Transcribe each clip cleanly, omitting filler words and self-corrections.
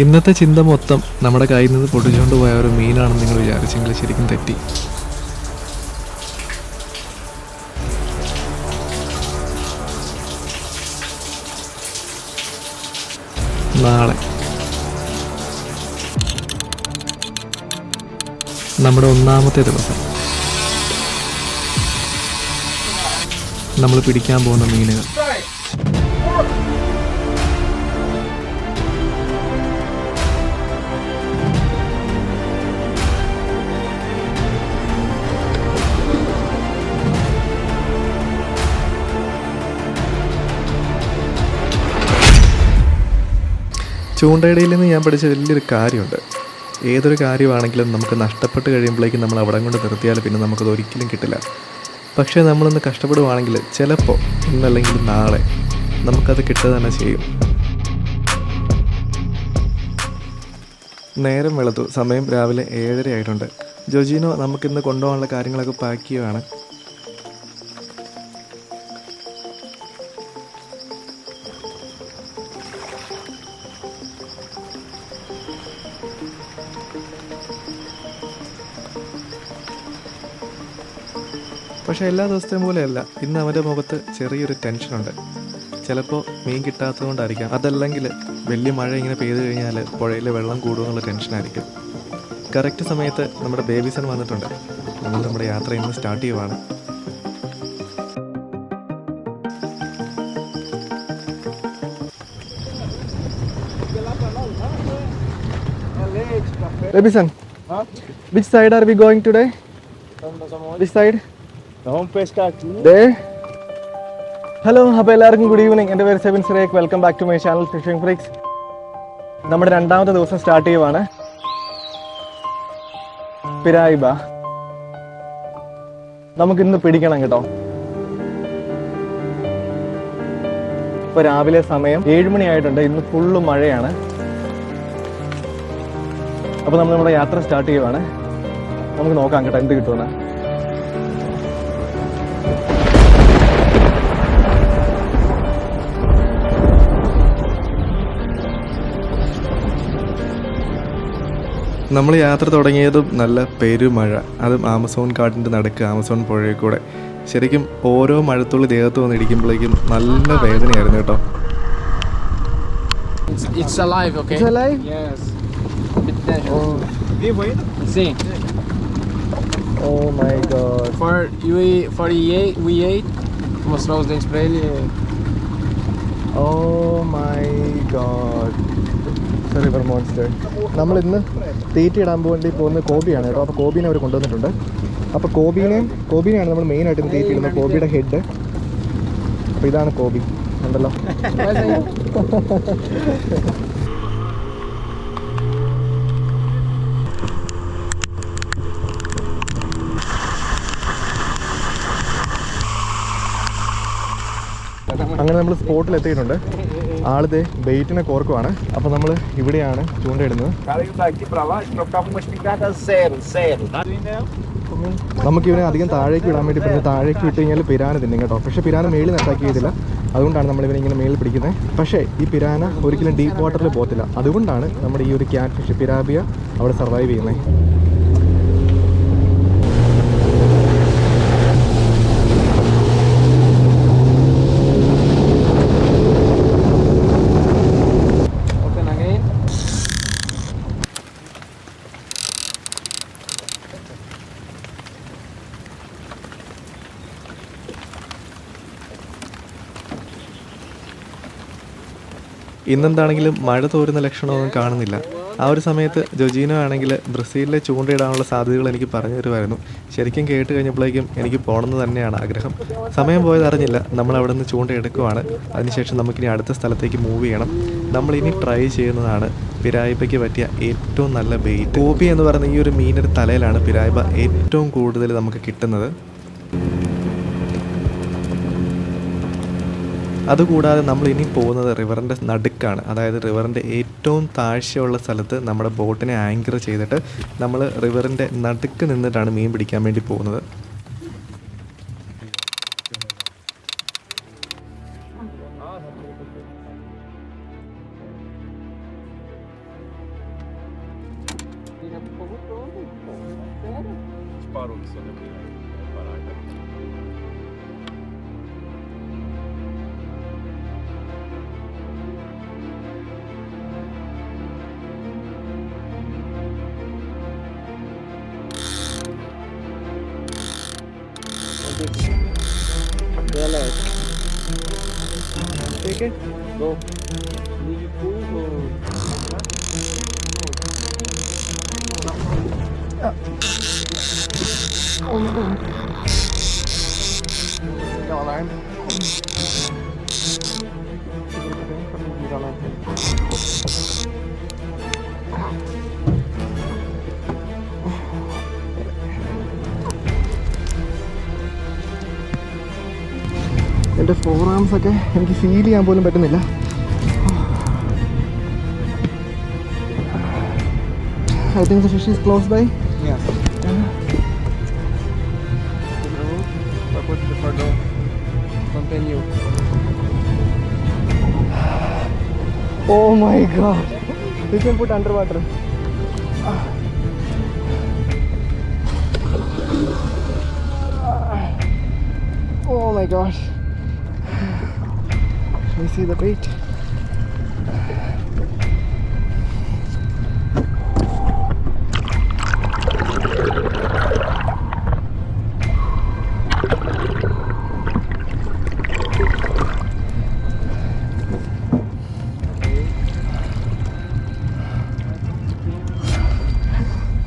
ഇന്നത്തെ ചിന്ത മൊത്തം നമ്മുടെ കയ്യിൽ നിന്ന് പൊട്ടിച്ചുകൊണ്ട് പോയ ഒരു മീനാണെന്ന് നിങ്ങൾ വിചാരിച്ചെങ്കിൽ ശരിക്കും തെറ്റി. നാളെ നമ്മുടെ ഒന്നാമത്തെ ദിവസം നമ്മൾ പിടിക്കാൻ പോകുന്ന മീനുകൾ. ചൂണ്ടയിടയിൽ നിന്ന് ഞാൻ പഠിച്ച വലിയൊരു കാര്യമുണ്ട്. ഏതൊരു കാര്യമാണെങ്കിലും നമുക്ക് നഷ്ടപ്പെട്ട് കഴിയുമ്പോഴേക്കും നമ്മൾ അവിടെ കൊണ്ട് നിർത്തിയാൽ പിന്നെ നമുക്കത് ഒരിക്കലും കിട്ടില്ല. പക്ഷേ നമ്മളൊന്ന് കഷ്ടപ്പെടുവാണെങ്കിൽ ചിലപ്പോൾ ഇന്നല്ലെങ്കിൽ നാളെ നമുക്കത് കിട്ടുക തന്നെ ചെയ്യും. നേരം വെളുത്തു, സമയം രാവിലെ 7:30 ആയിട്ടുണ്ട്. ജോജീനോ നമുക്കിന്ന് കൊണ്ടുപോകാനുള്ള കാര്യങ്ങളൊക്കെ പാക്ക് ചെയ്യുകയാണ്. പക്ഷേ എല്ലാ ദിവസത്തെയും പോലെയല്ല, ഇന്ന് അവൻ്റെ മുഖത്ത് ചെറിയൊരു ടെൻഷനുണ്ട്. ചിലപ്പോൾ മീൻ കിട്ടാത്തത് കൊണ്ടായിരിക്കാം, അതല്ലെങ്കിൽ വലിയ മഴ ഇങ്ങനെ പെയ്തു കഴിഞ്ഞാൽ പുഴയിൽ വെള്ളം കൂടുമെന്നുള്ള ടെൻഷനായിരിക്കും. കറക്റ്റ് സമയത്ത് നമ്മുടെ ബേബി സൺ വന്നിട്ടുണ്ട്. നമ്മൾ നമ്മുടെ യാത്ര ഇന്ന് സ്റ്റാർട്ട് ചെയ്യുവാണ്. Baby son, which side are we going today? Which side? There. Hello, അപ്പോൾ എല്ലാവർക്കും ഗുഡ് ഈവനിങ്. എൻ്റെ പേര് Sebin Sirek. Welcome back to my channel fishing freaks. നമ്മുടെ രണ്ടാമത്തെ ദിവസം സ്റ്റാർട്ട് ചെയ്യുവാണ്. പിരായിബ നമുക്കിന്ന് പിടിക്കണം കേട്ടോ. ഇപ്പോൾ രാവിലെ സമയം 7 മണിയായിട്ടുണ്ട്. ഇന്ന് ഫുള്ള് മഴയാണ്. അപ്പോൾ നമ്മൾ നമ്മുടെ യാത്ര സ്റ്റാർട്ട് ചെയ്യുവാണ്. നമുക്ക് നോക്കാം കേട്ടോ എന്ത് കിട്ടുമെന്ന്. നമ്മൾ യാത്ര തുടങ്ങിയതും നല്ല പെരുമഴ, അതും ആമസോൺ കാടിൻ്റെ നടുക്ക് ആമസോൺ പുഴയിൽ കൂടെ. ശരിക്കും ഓരോ മഴത്തുള്ളി ദേഹത്ത് വന്ന് ഇടിക്കുമ്പോഴേക്കും നല്ല വേദനയായിരുന്നു കേട്ടോ. It's alive, okay? It's alive? Yes. Oh. See. Oh my god. For we ate was roosdings pra ele. Oh my god. River monster. നമ്മളിന്ന് തീറ്റയിടാൻ വേണ്ടി പോകുന്ന കോബിയാണ് കേട്ടോ. അപ്പോൾ കോബീനെ അവർ കൊണ്ടുവന്നിട്ടുണ്ട്. അപ്പോൾ കോബീനെയാണ് നമ്മൾ മെയിനായിട്ട് ഇന്ന് തീറ്റയിടുന്നത്. കോബിയുടെ ഹെഡ്. അപ്പോൾ ഇതാണ് കോബി, ഉണ്ടല്ലോ. അങ്ങനെ നമ്മൾ സ്പോട്ടിൽ എത്തിയിട്ടുണ്ട്. ആളിത് ബെയ്റ്റിനെ കോർക്കുവാണ്. അപ്പോൾ നമ്മൾ ഇവിടെയാണ് ചൂണ്ടയിടുന്നത്. നമുക്ക് ഇവനെ അധികം താഴേക്ക് വിടാൻ വേണ്ടി പറഞ്ഞാൽ താഴേക്ക് വിട്ട് കഴിഞ്ഞാൽ പിരാന തിന്നും കേട്ടോ. പക്ഷേ പിരാന മേളിൽ അറ്റാക്ക് ചെയ്തില്ല. അതുകൊണ്ടാണ് നമ്മളിവനെ ഇങ്ങനെ മേളിൽ പിടിക്കുന്നത്. പക്ഷേ ഈ പിരാന ഒരിക്കലും ഡീപ്പ് വാട്ടറിൽ പോകത്തില്ല. അതുകൊണ്ടാണ് നമ്മുടെ ഈ ഒരു ക്യാറ്റ്ഫിഷ് പിരാബിയ അവിടെ സർവൈവ് ചെയ്യുന്നത്. ഇന്നെന്താണെങ്കിലും മഴ തോരുന്ന ലക്ഷണമൊന്നും കാണുന്നില്ല. ആ ഒരു സമയത്ത് ജോജീനോ ആണെങ്കിൽ ബ്രസീലിലെ ചൂണ്ടയിടാനുള്ള സാധ്യതകൾ എനിക്ക് പറഞ്ഞു തരുമായിരുന്നു. ശരിക്കും കേട്ട് കഴിഞ്ഞപ്പോഴേക്കും എനിക്ക് പോകണമെന്ന് തന്നെയാണ് ആഗ്രഹം. സമയം പോയത് അറിഞ്ഞില്ല. നമ്മൾ അവിടെ നിന്ന് ചൂണ്ടയെടുക്കുവാണ്. അതിനുശേഷം നമുക്കിനി അടുത്ത സ്ഥലത്തേക്ക് മൂവ് ചെയ്യണം. നമ്മളിനി ട്രൈ ചെയ്യുന്നതാണ് പിരായിബയ്ക്ക് പറ്റിയ ഏറ്റവും നല്ല ബെയ്റ്റ്. കോബി എന്ന് പറയുന്ന ഈ ഒരു മീനൊരു തലയിലാണ് പിരായിബ ഏറ്റവും കൂടുതൽ നമുക്ക് കിട്ടുന്നത്. അതുകൂടാതെ നമ്മൾ ഇനി പോകുന്നത് റിവറിൻ്റെ നടുക്കാണ്. അതായത് റിവറിൻ്റെ ഏറ്റവും താഴ്ചയുള്ള സ്ഥലത്ത് നമ്മുടെ ബോട്ടിനെ ആങ്കർ ചെയ്തിട്ട് നമ്മൾ റിവറിൻ്റെ നടുക്ക് നിന്നിട്ടാണ് മീൻ പിടിക്കാൻ വേണ്ടി പോകുന്നത്. Parou que só depois vai parar. ठीक है Go. Leave full or... എൻ്റെ ഫോർ ആംസ് ഒക്കെ എനിക്ക് ഫീൽ ചെയ്യാൻ പോലും പറ്റുന്നില്ല. I think the fish is close by. Yes. Continue. Oh my god. You can put underwater. Oh my gosh. Let me see the bait.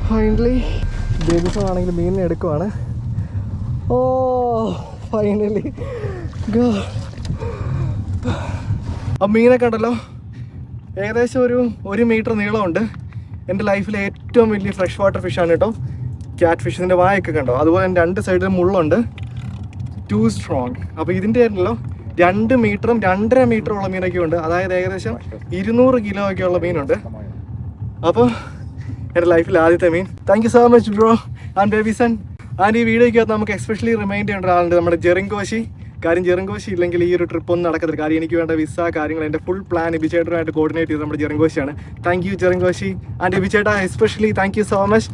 Finally Babyson ആണെങ്കിൽ മീനിനെ എടുക്കുവാണ്. ഓ finally ആ മീനൊക്കെ ഉണ്ടല്ലോ, ഏകദേശം ഒരു മീറ്റർ നീളമുണ്ട്. എൻ്റെ ലൈഫിലെ ഏറ്റവും വലിയ ഫ്രഷ് വാട്ടർ ഫിഷാണ് കേട്ടോ. Cat fish. ഇതിൻ്റെ വായൊക്കെ കണ്ടോ, അതുപോലെ തന്നെ 2 സൈഡിലും മുള്ളുണ്ട്. To strong. അപ്പോൾ ഇതിൻ്റെ ആയിരുന്നല്ലോ 2 മീറ്ററും 2.5 മീറ്ററുള്ള മീനൊക്കെ ഉണ്ട്. അതായത് ഏകദേശം 200 കിലോ ഒക്കെ ഉള്ള മീനുണ്ട്. അപ്പോൾ എൻ്റെ ലൈഫിൽ ആദ്യത്തെ മീൻ. Thank you so much bro and Babison. And ഈ വീഡിയോയ്ക്കകത്ത് നമുക്ക് എസ്പെഷ്യലി റിമൈൻഡ് ചെയ്യേണ്ട ഒരാളുണ്ട്, നമ്മുടെ ജെറിങ്കോശി. കാര്യം ജെറിങ്കോശി ഇല്ലെങ്കിൽ ഈ ഒരു ട്രിപ്പ് ഒന്നും നടക്കത്തില്ല. കാര്യം എനിക്ക് വേണ്ട വിസ കാര്യങ്ങൾ എൻ്റെ ഫുൾ പ്ലാൻ ഇബിച്ചേട്ടനുമായിട്ട് കോർഡിനേറ്റ് ചെയ്ത് നമ്മുടെ ജെറിങ്കോശിയാണ്. താങ്ക് യു ജെറിങ്കോശി ആൻഡ് ഇബിച്ചേട്ട especially thank you so much.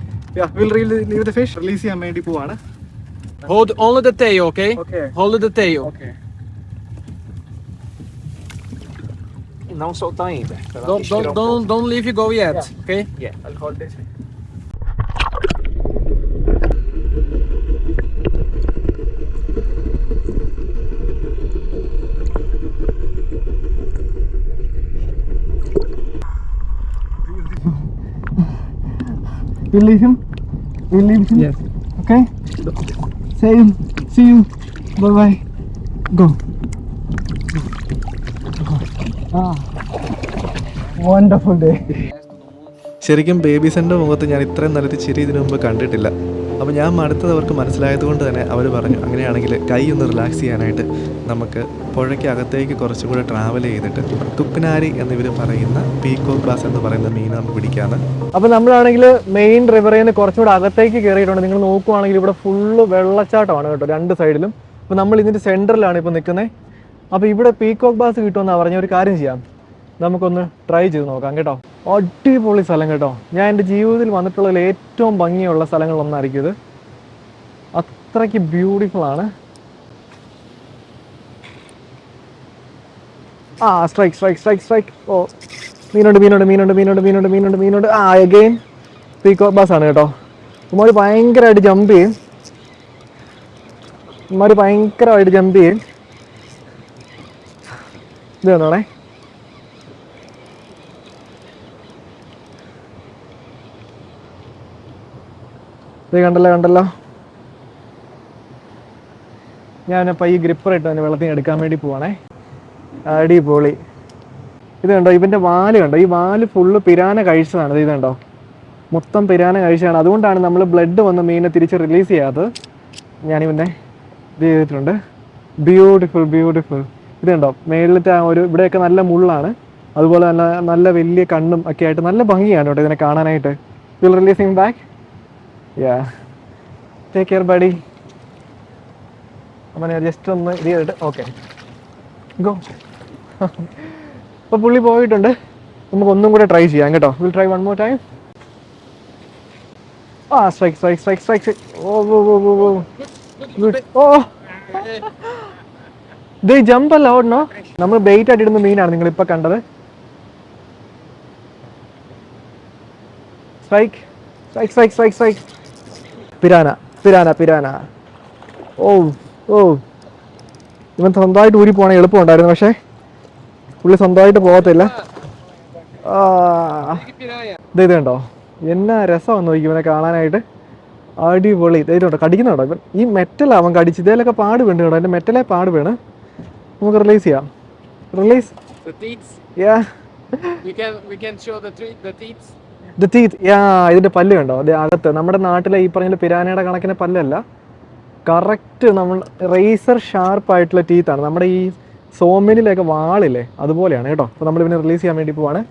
Will leave the fish. Release ചെയ്യാൻ വേണ്ടി പോവാണ്. Hold only the tail, okay? Okay. Hold the tail. Okay. Não soltar ainda. Pra ela estirar um pouco. Don't leave it go yet, okay? Yeah, I'll hold this. We'll leave him. We'll leave him. Yes. Okay. See you. Bye bye. Go. Wonderful day. ശരിക്കും ബേബീസിൻ്റെ മുഖത്ത് ഞാൻ ഇത്രയും നല്ലൊരു ചിരി ഇതിനു മുമ്പ് കണ്ടിട്ടില്ല. അപ്പോൾ ഞാൻ മടുത്തത് അവർക്ക് മനസ്സിലായത് കൊണ്ട് തന്നെ അവർ പറഞ്ഞു, അങ്ങനെയാണെങ്കിൽ കൈ ഒന്ന് റിലാക്സ് ചെയ്യാനായിട്ട് നമുക്ക് പുഴയ്ക്ക് അകത്തേക്ക് കുറച്ചും കൂടെ ട്രാവൽ ചെയ്തിട്ട് തുപ്പിനാരി എന്നിവർ പറയുന്ന പീക്കോക്ക് ബാസ് എന്ന് പറയുന്ന മീൻ നമുക്ക് പിടിക്കാമെന്ന്. അപ്പോൾ നമ്മളാണെങ്കിൽ മെയിൻ റിവറിൽ നിന്ന് കുറച്ചുകൂടെ അകത്തേക്ക് കയറിയിട്ടുണ്ട്. നിങ്ങൾ നോക്കുവാണെങ്കിൽ ഇവിടെ ഫുള്ള് വെള്ളച്ചാട്ടമാണ് കേട്ടോ 2 സൈഡിലും. അപ്പോൾ നമ്മൾ ഇതിൻ്റെ സെൻറ്ററിലാണ് ഇപ്പോൾ നിൽക്കുന്നത്. അപ്പോൾ ഇവിടെ പീക്കോക്ക് ബാസ് കിട്ടുമെന്നാണ് പറഞ്ഞ. ഒരു കാര്യം ചെയ്യാം, നമുക്കൊന്ന് ട്രൈ ചെയ്ത് നോക്കാം കേട്ടോ. അടിപൊളി സ്ഥലം കേട്ടോ. ഞാൻ എൻ്റെ ജീവിതത്തിൽ വന്നിട്ടുള്ളതിൽ ഏറ്റവും ഭംഗിയുള്ള സ്ഥലങ്ങളിലൊന്നായിരിക്കും ഇത്. അത്രയ്ക്ക് ബ്യൂട്ടിഫുൾ ആണ്. സ്ട്രൈക്ക്. ഓ മീനുണ്ട്. അഗെയിൻ പീക്കോക്ക് ബാസ് ആണ് കേട്ടോ. ഇവന്മാർ ഭയങ്കരമായിട്ട് ജമ്പ് ചെയ്യും. ഇത് വന്നോണേ. ഇത് കണ്ടല്ലോ. ഞാനപ്പോൾ ഈ ഗ്രിപ്പറായിട്ട് തന്നെ വെള്ളത്തിൽ എടുക്കാൻ വേണ്ടി പോവാണേ. അടിപൊളി. ഇത് കണ്ടോ, ഇവൻ്റെ വാല് കണ്ടോ, ഈ വാല് ഫുള്ള് പിരാന കഴിച്ചതാണ്. ഇത് കണ്ടോ, മൊത്തം പിരാന കഴിച്ചതാണ്. അതുകൊണ്ടാണ് നമ്മൾ ബ്ലഡ് വന്ന മീനെ തിരിച്ച് റിലീസ് ചെയ്യാത്തത്. ഞാനിവൻ്റെ ഇത് ചെയ്തിട്ടുണ്ട്. ബ്യൂട്ടിഫുൾ. ഇത് കണ്ടോ, മേളിലത്തെ ഇവിടെയൊക്കെ നല്ല മുള്ളാണ്. അതുപോലെ നല്ല വലിയ കണ്ണും ഒക്കെ ആയിട്ട് നല്ല ഭംഗിയാണ് കേട്ടോ ഇതിനെ കാണാനായിട്ട്. Will releasing back. Yeah. Take care, buddy. I'm gonna just ഒന്ന് ഇത് ചെയ്തിട്ട് ഓക്കെ ഗോ. അപ്പോൾ പുള്ളി പോയിട്ടുണ്ട്. നമുക്ക് ഒന്നും കൂടെ ട്രൈ ചെയ്യാം കേട്ടോ. Will try 1 more time. Strike, strike, strike, strike, strike. Oh, whoa, whoa, whoa, whoa. Good. Oh, they jump a lot, no? നമ്മൾ ബെയ്റ്റ് ആയിട്ട് ഇടുന്ന മീനാണ് നിങ്ങൾ ഇപ്പൊ കണ്ടത്. Strike, strike, strike, strike, strike. Piranha, piranha, piranha. Oh, oh. ഇവൻ സ്വന്തമായിട്ട് ഊരി പോകണേ എളുപ്പമുണ്ടായിരുന്നു, പക്ഷേ പുള്ളി സ്വന്തമായിട്ട് പോകത്തില്ല. ഇത് കണ്ടോ, എന്നാ രസമാണെന്ന് നോക്കി ഇവനെ കാണാനായിട്ട്. അടിപൊളി. ഇതുണ്ടോ കടിക്കുന്നുണ്ടോ ഇവൻ? ഈ മെറ്റലാണ് അവൻ കടിച്ച്. ഇതിലൊക്കെ പാട് വീണ് കേട്ടോ, എൻ്റെ മെറ്റലെ പാട് വീണ്. നമുക്ക് റിലീസ് ചെയ്യാം. റിലീസ്. ഇതിന്റെ പല്ല് കണ്ടോ, അത് അകത്ത് നമ്മുടെ നാട്ടിലെ ഈ പറഞ്ഞ പിരാനയുടെ കണക്കിന് പല്ലല്ല, കറക്റ്റ് നമ്മൾ റേസർ ഷാർപ്പായിട്ടുള്ള ടീത്താണ്. നമ്മുടെ ഈ സോമിനിലൊക്കെ വാളില്ലേ അതുപോലെയാണ് കേട്ടോ. അപ്പോൾ നമ്മൾ ഇവനെ റിലീസ് ചെയ്യാൻ വേണ്ടി പോവാണ്.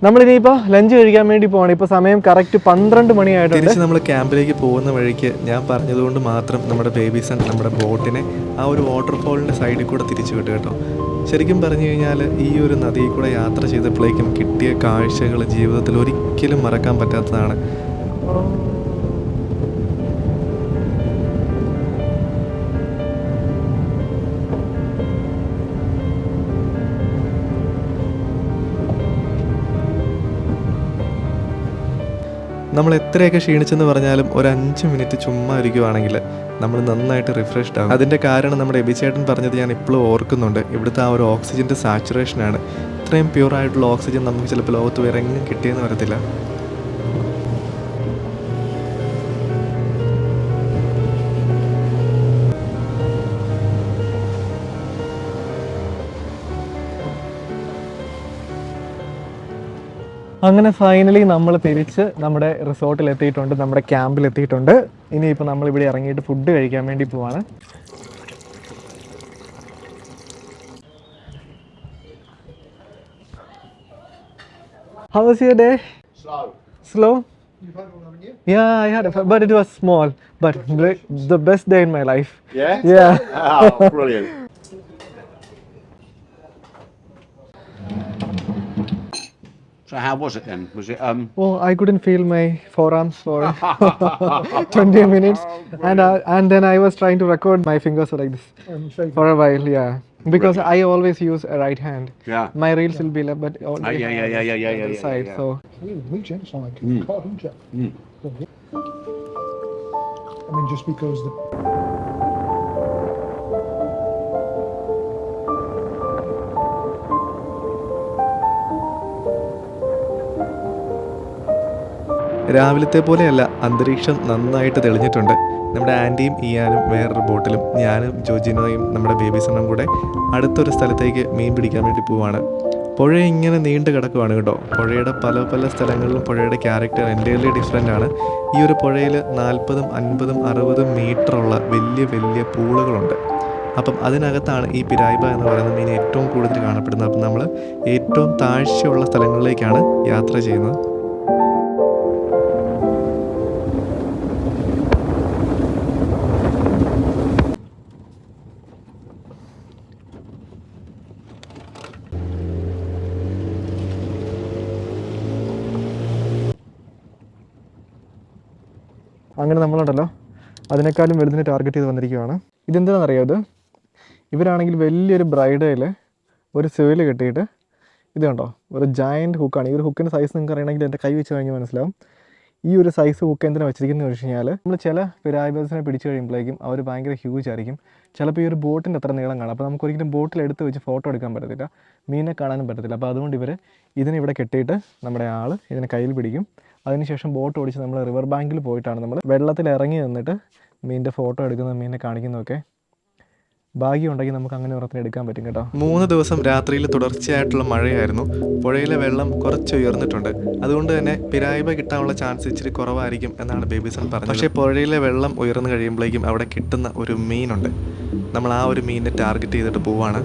നമ്മളിനിയിപ്പോൾ ലഞ്ച് കഴിക്കാൻ വേണ്ടി പോവാണ്. ഇപ്പോൾ സമയം കറക്റ്റ് 12 മണിയായിട്ടുണ്ട്. തിരിച്ച് നമ്മൾ ക്യാമ്പിലേക്ക് പോകുന്ന വഴിക്ക് ഞാൻ പറഞ്ഞതുകൊണ്ട് മാത്രം നമ്മുടെ ബേബീസൺ നമ്മുടെ ബോട്ടിനെ ആ ഒരു വാട്ടർഫോളിൻ്റെ സൈഡിൽ കൂടെ തിരിച്ചു വിട്ടു കേട്ടോ. ശരിക്കും പറഞ്ഞു കഴിഞ്ഞാൽ ഈ ഒരു നദിയിൽ കൂടെ യാത്ര ചെയ്തപ്പോഴേക്കും കിട്ടിയ കാഴ്ചകൾ ജീവിതത്തിൽ ഒരിക്കലും മറക്കാൻ പറ്റാത്തതാണ്. നമ്മൾ എത്രയൊക്കെ ക്ഷീണിച്ചെന്ന് പറഞ്ഞാലും ഒരു 5 മിനിറ്റ് ചുമ്മാ ഇരിക്കുവാണെങ്കിൽ നമ്മൾ നന്നായിട്ട് റിഫ്രഷ്ഡ് ആകും. അതിൻ്റെ കാരണം നമ്മുടെ എബിച്ചേട്ടൻ പറഞ്ഞത് ഞാൻ ഇപ്പോഴും ഓർക്കുന്നുണ്ട്. ഇവിടുത്തെ ആ ഒരു ഓക്സിജൻ്റെ സാച്ചുറേഷനാണ്. ഇത്രയും പ്യൂറായിട്ടുള്ള ഓക്സിജൻ നമുക്ക് ചിലപ്പോൾ ലോകത്ത് വേറെ എങ്ങും കിട്ടിയെന്ന് വരത്തില്ല. അങ്ങനെ ഫൈനലി നമ്മൾ തിരിച്ച് നമ്മുടെ റിസോർട്ടിൽ എത്തിയിട്ടുണ്ട്, നമ്മുടെ ക്യാമ്പിൽ എത്തിയിട്ടുണ്ട്. ഇനിയിപ്പോൾ നമ്മളിവിടെ ഇറങ്ങിയിട്ട് ഫുഡ് കഴിക്കാൻ വേണ്ടി പോവാണ്. How was your day? Slow? Yeah, I had but it was small. But the best day in my life. Yeah. Oh, brilliant. So how was it then? Was it Well, I couldn't feel my forearms for 20 minutes, and then I was trying to record. My fingers were like this for a while. Yeah, because I always use a right hand. Yeah. My reels will be left, but only yeah, side. yeah. So I mean, just because the രാവിലത്തെ പോലെയല്ല, അന്തരീക്ഷം നന്നായിട്ട് തെളിഞ്ഞിട്ടുണ്ട്. നമ്മുടെ ആൻറ്റിയും ഇയാനും വേറൊരു ബോട്ടിലും ഞാനും ജോജിനോയും നമ്മുടെ ബേബീസണും കൂടെ അടുത്തൊരു സ്ഥലത്തേക്ക് മീൻ പിടിക്കാൻ വേണ്ടി പോവാണ്. പുഴ ഇങ്ങനെ നീണ്ടു കിടക്കുവാണ് കേട്ടോ. പുഴയുടെ പല പല സ്ഥലങ്ങളിലും പുഴയുടെ ക്യാരക്ടർ എൻ്റയർലി ഡിഫറെൻ്റ് ആണ്. ഈ ഒരു പുഴയിൽ 40, 50, 60 മീറ്ററുള്ള വലിയ വലിയ പൂളുകളുണ്ട്. അപ്പം അതിനകത്താണ് ഈ പിരായ്പ എന്ന് പറയുന്ന മീൻ ഏറ്റവും കൂടുതൽ കാണപ്പെടുന്നത്. അപ്പം നമ്മൾ ഏറ്റവും താഴ്ചയുള്ള സ്ഥലങ്ങളിലേക്കാണ് യാത്ര ചെയ്യുന്നത്. അങ്ങനെ നമ്മളുണ്ടല്ലോ അതിനേക്കാളും വലുതിനെ ടാർഗറ്റ് ചെയ്ത് വന്നിരിക്കുകയാണ്. ഇതെന്താണെന്നറിയാം, ഇത് ഇവരാണെങ്കിൽ വലിയൊരു ബ്രൈഡയിൽ ഒരു സിവിൽ കെട്ടിയിട്ട്, ഇത് കണ്ടോ ഒരു ജയൻറ്റ് ഹുക്കാണ്. ഈ ഒരു ഹുക്കിൻ്റെ സൈസ് നിങ്ങൾക്ക് അറിയണമെങ്കിൽ എൻ്റെ കൈ വെച്ച് കഴിഞ്ഞാൽ മനസ്സിലാവും. ഈ ഒരു സൈസ് ഹുക്ക് എന്തിനാണ് വെച്ചിരിക്കുന്നത് വെച്ച് കഴിഞ്ഞാൽ, നമ്മൾ ചില പിരായ്ബേഴ്സിനെ പിടിച്ച് കഴിയുമ്പോഴേക്കും അവർ ഭയങ്കര ഹ്യൂജ് ആയിരിക്കും. ചിലപ്പോൾ ഈ ഒരു ബോട്ടിൻ്റെ അത്ര നീളം കാണാം. അപ്പോൾ നമുക്ക് ഒരിക്കലും ബോട്ടിൽ എടുത്ത് വെച്ച് ഫോട്ടോ എടുക്കാൻ പറ്റത്തില്ല, മീനെ കാണാനും പറ്റത്തില്ല. അപ്പോൾ അതുകൊണ്ട് ഇവർ ഇതിനിവിടെ കെട്ടിയിട്ട് നമ്മുടെ ആൾ ഇതിനെ കയ്യിൽ പിടിക്കും. അതിനുശേഷം ബോട്ട് ഓടിച്ച് നമ്മൾ റിവർ ബാങ്കിൽ പോയിട്ടാണ് നമ്മൾ വെള്ളത്തിൽ ഇറങ്ങി നിന്നിട്ട് മീനിൻ്റെ ഫോട്ടോ എടുക്കുന്നത്, മീനിനെ കാണിക്കുന്നതൊക്കെ. ഭാഗ്യമുണ്ടെങ്കിൽ നമുക്ക് അങ്ങനെ ഉറപ്പിന് എടുക്കാൻ പറ്റും കേട്ടോ. 3 ദിവസം രാത്രിയിൽ തുടർച്ചയായിട്ടുള്ള മഴയായിരുന്നു. പുഴയിലെ വെള്ളം കുറച്ച് ഉയർന്നിട്ടുണ്ട്. അതുകൊണ്ട് തന്നെ പിരായ്പ കിട്ടാനുള്ള ചാൻസ് ഇച്ചിരി കുറവായിരിക്കും എന്നാണ് ബേബീസൺ പറഞ്ഞത്. പക്ഷേ പുഴയിലെ വെള്ളം ഉയർന്നു കഴിയുമ്പോഴേക്കും അവിടെ കിട്ടുന്ന ഒരു മീനുണ്ട്. നമ്മൾ ആ ഒരു മീനിനെ ടാർഗറ്റ് ചെയ്തിട്ട് പോവാണ്.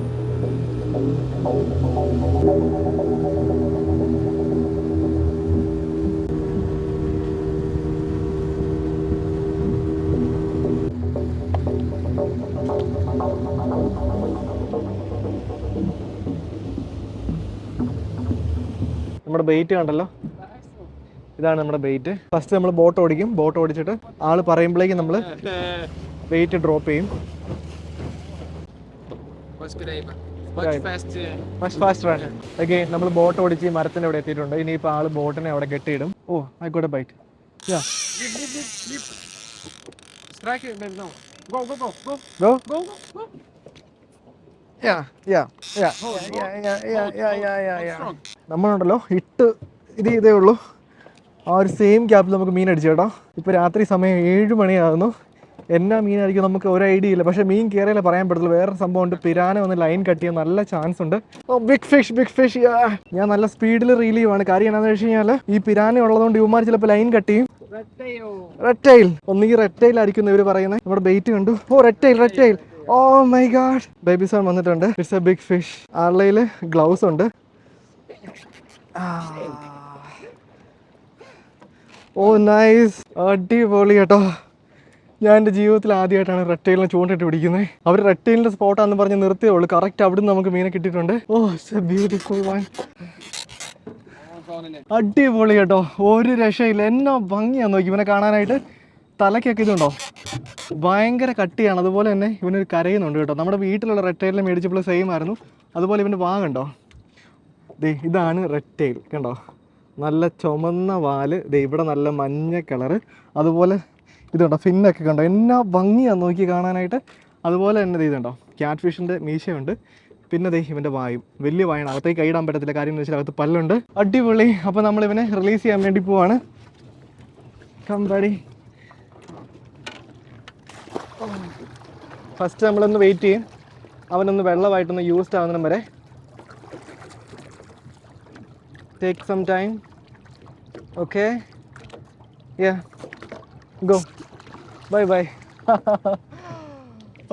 നമ്മുടെ ബെയ്റ്റ് കണ്ടല്ലോ, ഇതാണ് നമ്മുടെ ബെയ്റ്റ്. ഫസ്റ്റ് നമ്മൾ ബോട്ട് ഓടിക്കും. ബോട്ട് ഓടിച്ചിട്ട് ആൾ പറയുമ്പോഴേക്കും നമ്മൾ വെയിറ്റ് ഡ്രോപ്പ് ചെയ്യും. ഓക്കെ, നമ്മൾ ബോട്ട് ഓടിച്ച് മരത്തിൻ്റെ അവിടെ എത്തിയിട്ടുണ്ട്. ഇനിയിപ്പോൾ ആൾ ബോട്ടിനെ അവിടെ കെട്ടിയിടും. ഓ ആയിക്കോട്ടെ ബൈറ്റ്. നമ്മളുണ്ടല്ലോ ഇട്ട് ഇതേ ഉള്ളൂ. ആ ഒരു സെയിം ഗ്യാപ്പിൽ നമുക്ക് മീൻ അടിച്ചു കേട്ടോ. ഇപ്പോൾ രാത്രി സമയം 7 മണിയാകുന്നു. എന്നാ മീനായിരിക്കും നമുക്ക് ഒരു ഐഡിയ ഇല്ല. പക്ഷേ മീൻ കയറിയാലേ പറയാൻ പറ്റുള്ളൂ. വേറൊരു സംഭവം ഉണ്ട്, പിരാന വന്ന് ലൈൻ കട്ട് ചെയ്യാൻ നല്ല ചാൻസ് ഉണ്ട്. Big fish. ഞാൻ നല്ല സ്പീഡിൽ റീൽ ചെയ്യുവാണ്. കാര്യം എന്താണെന്ന് വെച്ച് കഴിഞ്ഞാൽ ഈ പിരാന ഉള്ളതുകൊണ്ട് ഇവന്മാർ ചിലപ്പോൾ ലൈൻ കട്ട് ചെയ്യും. റെഡ് ടൈൽ, ഒന്നുകിൽ റെഡ് ടൈൽ ആയിരിക്കും ഇവർ പറയുന്നത്. നമ്മുടെ ബെയ്റ്റ് കണ്ടു. Oh red tail. Oh my god, Babison വന്നിട്ടുണ്ട്. It's a big fish. ആളുടെ ഗ്ലൗസ് ഉണ്ട്. ഓ നൈസ്, അടിപൊളി കേട്ടോ. ഞാൻ എൻ്റെ ജീവിതത്തിൽ ആദ്യമായിട്ടാണ് റെഡ് ടൈലിനെ ചൂണ്ടിട്ട് പിടിക്കുന്നത്. അവർ റെഡ് ടൈലിൻ്റെ സ്പോട്ടാന്ന് പറഞ്ഞ് നിർത്തിയേ ഉള്ളൂ. കറക്റ്റ് അവിടുന്ന് നമുക്ക് മീനെ കിട്ടിയിട്ടുണ്ട്. Oh it's a beautiful one. അടിപൊളി കേട്ടോ, ഒരു രക്ഷയില്ല. എന്നാ ഭംഗിയാന്ന് നോക്കി ഇവനെ കാണാനായിട്ട്. തലയ്ക്കൊക്കെ ഇതുണ്ടോ, ഭയങ്കര കട്ടിയാണ്. അതുപോലെ തന്നെ ഇവനൊരു കരയുന്നുണ്ട് കേട്ടോ. നമ്മുടെ വീട്ടിലുള്ള റെഡ് ടൈലിനെ മേടിച്ചപ്പോൾ സെയിം ആയിരുന്നു. അതുപോലെ ഇവൻ്റെ വാ കണ്ടോ, ദേ ഇതാണ് റെഡ് ടൈൽ കണ്ടോ. നല്ല ചുമന്ന വാല്, ദേ ഇവിടെ നല്ല മഞ്ഞ കളറ്. അതുപോലെ ഇതുണ്ടോ ഫിന്നൊക്കെ കണ്ടോ, എന്നാ ഭംഗിയാന്ന് നോക്കി കാണാനായിട്ട്. അതുപോലെ തന്നെ ഇതുണ്ടോ ക്യാറ്റ് ഫിഷിൻ്റെ മീശയുണ്ട്. പിന്നെ ദേ ഇവൻ്റെ വായും വലിയ വായാണ്. അകത്തേക്ക് കൈയിടാൻ പറ്റത്തില്ല, കാര്യം എന്ന് വെച്ചാൽ അകത്ത് പല്ലുണ്ട്. അടിപൊളി. അപ്പോൾ നമ്മളിവനെ റിലീസ് ചെയ്യാൻ വേണ്ടി പോവാണ്. കമ്പാടി. ഫസ്റ്റ് നമ്മളൊന്ന് വെയിറ്റ് ചെയ്യും. അവനൊന്ന് വെള്ളമായിട്ടൊന്ന് യൂസ്ഡ് ആവുന്നതിനും വരെ. Take some time. Okay, go, bye.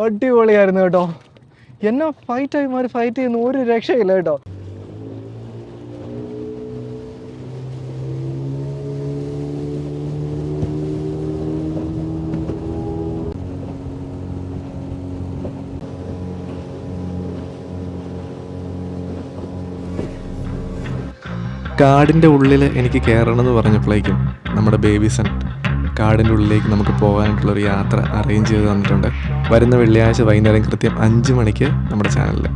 അടിപൊളിയായിരുന്നു കേട്ടോ. എന്നാ ഫൈറ്റ് ചെയ്യുന്ന ഒരു രക്ഷയില്ല കേട്ടോ. കാടിൻ്റെ ഉള്ളിൽ എനിക്ക് കയറണമെന്ന് പറഞ്ഞപ്പോഴേക്കും നമ്മുടെ ബേബിസൺ കാടിൻ്റെ ഉള്ളിലേക്ക് നമുക്ക് പോകാനായിട്ടുള്ളൊരു യാത്ര അറേഞ്ച് ചെയ്ത് തന്നിട്ടുണ്ട്. വരുന്ന വെള്ളിയാഴ്ച വൈകുന്നേരം കൃത്യം 5 മണിക്ക് നമ്മുടെ ചാനലിൽ.